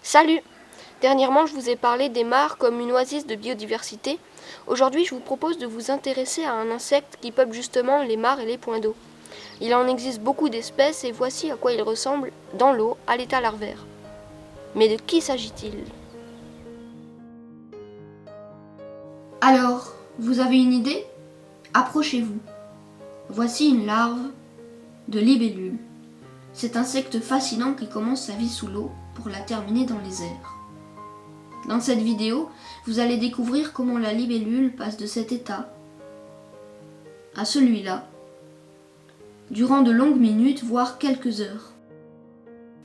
Salut! Dernièrement, je vous ai parlé des mares comme une oasis de biodiversité. Aujourd'hui, je vous propose de vous intéresser à un insecte qui peuple justement les mares et les points d'eau. Il en existe beaucoup d'espèces et voici à quoi il ressemble dans l'eau à l'état larvaire. Mais de qui s'agit-il? Alors, vous avez une idée? Approchez-vous. Voici une larve de libellule. Cet insecte fascinant qui commence sa vie sous l'eau pour la terminer dans les airs. Dans cette vidéo, vous allez découvrir comment la libellule passe de cet état à celui-là, durant de longues minutes, voire quelques heures.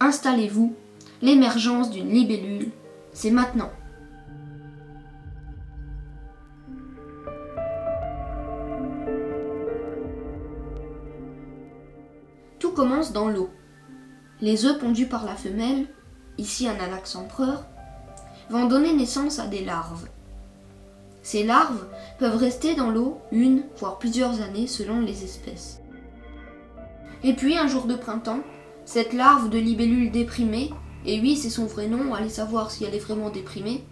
Installez-vous, l'émergence d'une libellule, c'est maintenant. Tout commence dans l'eau. Les œufs pondus par la femelle, ici un anax empereur, vont donner naissance à des larves. Ces larves peuvent rester dans l'eau une, voire plusieurs années selon les espèces. Et puis un jour de printemps, cette larve de libellule déprimée, et oui c'est son vrai nom, allez savoir si elle est vraiment déprimée,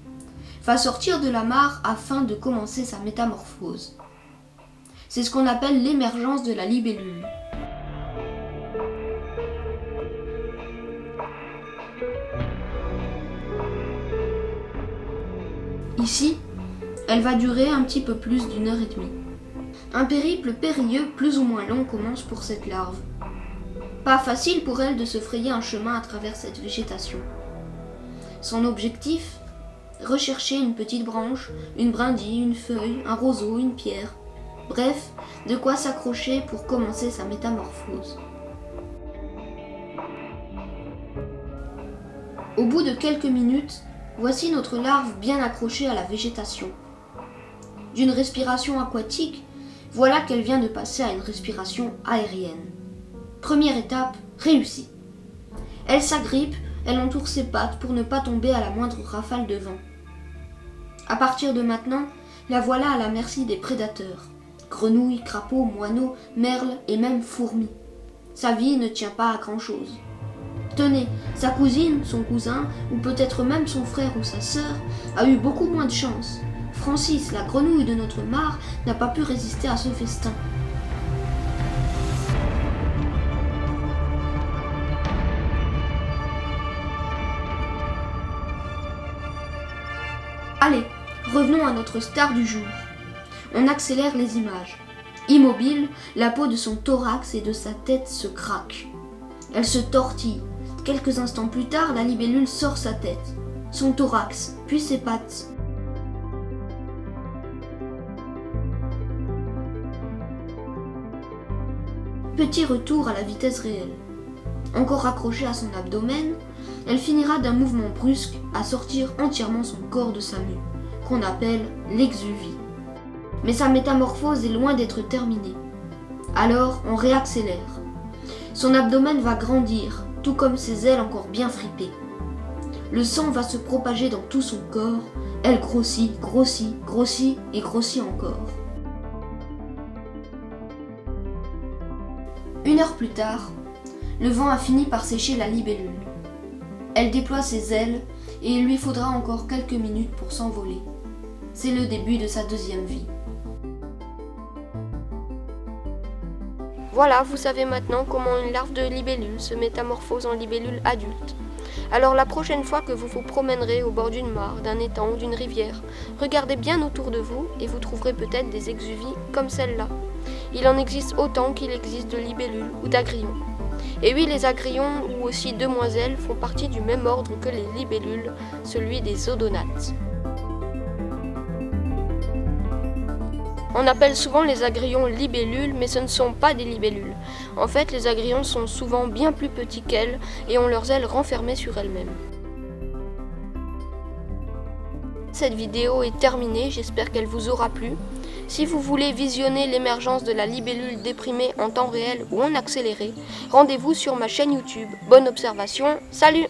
va sortir de la mare afin de commencer sa métamorphose. C'est ce qu'on appelle l'émergence de la libellule. Ici, elle va durer un petit peu plus d'1 heure et demie. Un périple périlleux plus ou moins long commence pour cette larve. Pas facile pour elle de se frayer un chemin à travers cette végétation. Son objectif? Rechercher une petite branche, une brindille, une feuille, un roseau, une pierre. Bref, de quoi s'accrocher pour commencer sa métamorphose. Au bout de quelques minutes, voici notre larve bien accrochée à la végétation. D'une respiration aquatique, voilà qu'elle vient de passer à une respiration aérienne. Première étape, réussie. Elle s'agrippe, elle entoure ses pattes pour ne pas tomber à la moindre rafale de vent. À partir de maintenant, la voilà à la merci des prédateurs. Grenouilles, crapauds, moineaux, merles et même fourmis. Sa vie ne tient pas à grand-chose. Tenez, sa cousine, son cousin, ou peut-être même son frère ou sa sœur, a eu beaucoup moins de chance. Francis, la grenouille de notre mare, n'a pas pu résister à ce festin. Allez, revenons à notre star du jour. On accélère les images. Immobile, la peau de son thorax et de sa tête se craque. Elle se tortille. Quelques instants plus tard, la libellule sort sa tête, son thorax, puis ses pattes. Petit retour à la vitesse réelle. Encore accrochée à son abdomen, elle finira d'un mouvement brusque à sortir entièrement son corps de sa mue, qu'on appelle l'exuvie. Mais sa métamorphose est loin d'être terminée. Alors, on réaccélère. Son abdomen va grandir, tout comme ses ailes encore bien fripées. Le sang va se propager dans tout son corps, elle grossit, grossit, grossit et grossit encore. 1 heure plus tard, le vent a fini par sécher la libellule. Elle déploie ses ailes et il lui faudra encore quelques minutes pour s'envoler. C'est le début de sa deuxième vie. Voilà, vous savez maintenant comment une larve de libellule se métamorphose en libellule adulte. Alors la prochaine fois que vous vous promènerez au bord d'une mare, d'un étang ou d'une rivière, regardez bien autour de vous et vous trouverez peut-être des exuvies comme celle-là. Il en existe autant qu'il existe de libellules ou d'agrillons. Et oui, les agrillons ou aussi demoiselles font partie du même ordre que les libellules, celui des odonates. On appelle souvent les agrillons libellules, mais ce ne sont pas des libellules. En fait, les agrillons sont souvent bien plus petits qu'elles et ont leurs ailes renfermées sur elles-mêmes. Cette vidéo est terminée, j'espère qu'elle vous aura plu. Si vous voulez visionner l'émergence de la libellule déprimée en temps réel ou en accéléré, rendez-vous sur ma chaîne YouTube. Bonne observation, salut!